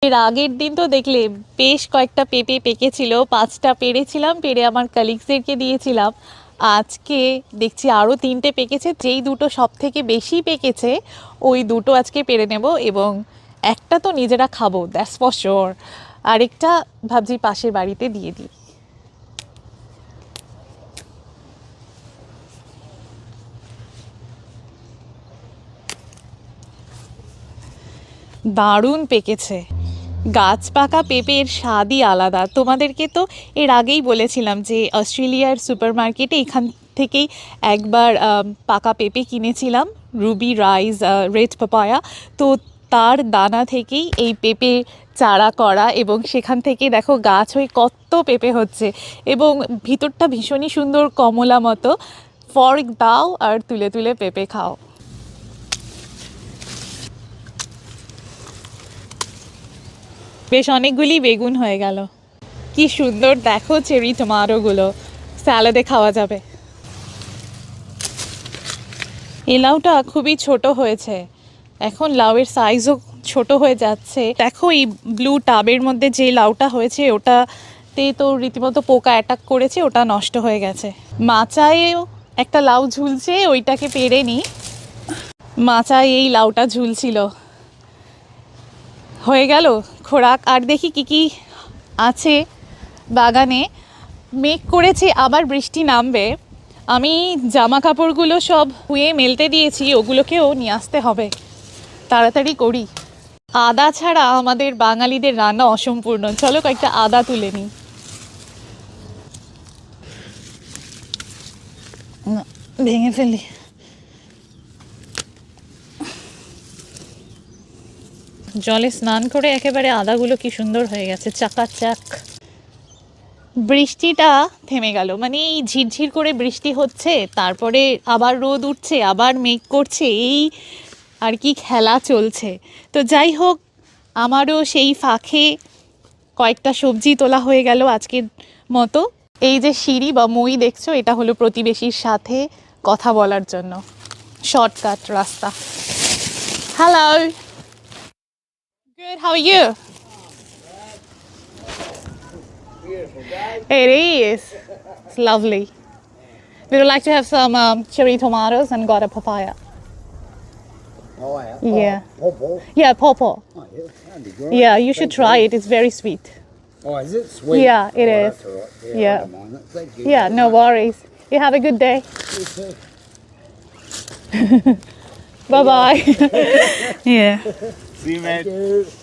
এর আগের দিন তো দেখলে বেশ কয়েকটা পেঁপে পেকেছিল, 5টা পেড়েছিলাম, পেড়ে আমার কালিগসদেরকে দিয়েছিলাম। আজকে দেখছি আরও 3টে পেকেছে, যেই দুটো সব থেকে বেশি পেকেছে ওই দুটো আজকে পেড়ে নেব, এবং একটা তো নিজেরা খাবো, দ্যাটস ফর শিওর। আরেকটা ভাবছি পাশের বাড়িতে দিয়ে দিই। দারুণ পেকেছে। গাছ পাকা পেঁপের স্বাদই আলাদা। তোমাদেরকে তো এর আগেই বলেছিলাম যে অস্ট্রেলিয়ার সুপার মার্কেটে এখান থেকেই একবার পাকা পেঁপে কিনেছিলাম, রুবি রাইস রেড পাপায়া। তো তার দানা থেকেই এই পেঁপে চারা করা, এবং সেখান থেকে দেখো গাছ হয়ে কত পেঁপে হচ্ছে, এবং ভিতরটা ভীষণই সুন্দর কমলা মতো। ফর্ক দাও আর তুলে তুলে পেঁপে খাও। বেশ অনেকগুলি বেগুন হয়ে গেল। কি সুন্দর দেখো চেরি টমেটোগুলো, স্যালাডে খাওয়া যাবে। এই লাউটা খুবই ছোট হয়েছে, এখন লাউয়ের সাইজও ছোট হয়ে যাচ্ছে। দেখো এই ব্লু টাবের মধ্যে যে লাউটা হয়েছে ওটাতে তো রীতিমতো পোকা অ্যাটাক করেছে, ওটা নষ্ট হয়ে গেছে। মাচায়ও একটা লাউ ঝুলছে, ওইটাকে পেড়ে নিই। মাচায় এই লাউটা ঝুলছিল। হয়ে গেল খোরাক। আর দেখি কি কি আছে বাগানে। মেঘ করেছে, আবার বৃষ্টি নামবে। আমি জামা কাপড়গুলো সব ধুয়ে মেলতে দিয়েছি, ওগুলোকেও নিয়ে আসতে হবে, তাড়াতাড়ি করি। আদা ছাড়া আমাদের বাঙালিদের রান্না অসম্পূর্ণ। চলো কয়েকটা আদা তুলে নিই। ভেঙে ফেলি। জলে স্নান করে একেবারে আদাগুলো কি সুন্দর হয়ে গেছে, চাকাচাক। বৃষ্টিটা থেমে গেল, মানে এই ঝিরঝির করে বৃষ্টি হচ্ছে, তারপরে আবার রোদ উঠছে, আবার মেঘ করছে, এই আর কি খেলা চলছে। তো যাই হোক, আমারও সেই ফাঁকে কয়েকটা সবজি তোলা হয়ে গেল আজকের মতো। এই যে সিঁড়ি বা মই দেখছো, এটা হলো প্রতিবেশীর সাথে কথা বলার জন্য শর্টকাট রাস্তা। Hello, good, how are you? It is. It's lovely. We would like to have some cherry tomatoes and got a papaya. Oh, yeah. Yeah. Pawpaw. Yeah, pawpaw. Oh, yeah. That'd be great. Yeah, you should Thank try it. It's very sweet. Oh, is it sweet? Yeah, it oh, is. That's all right. Yeah. I don't mind that. Thank you. Yeah, no worries. You have a good day. You too. Bye bye. Yeah. See you, mate.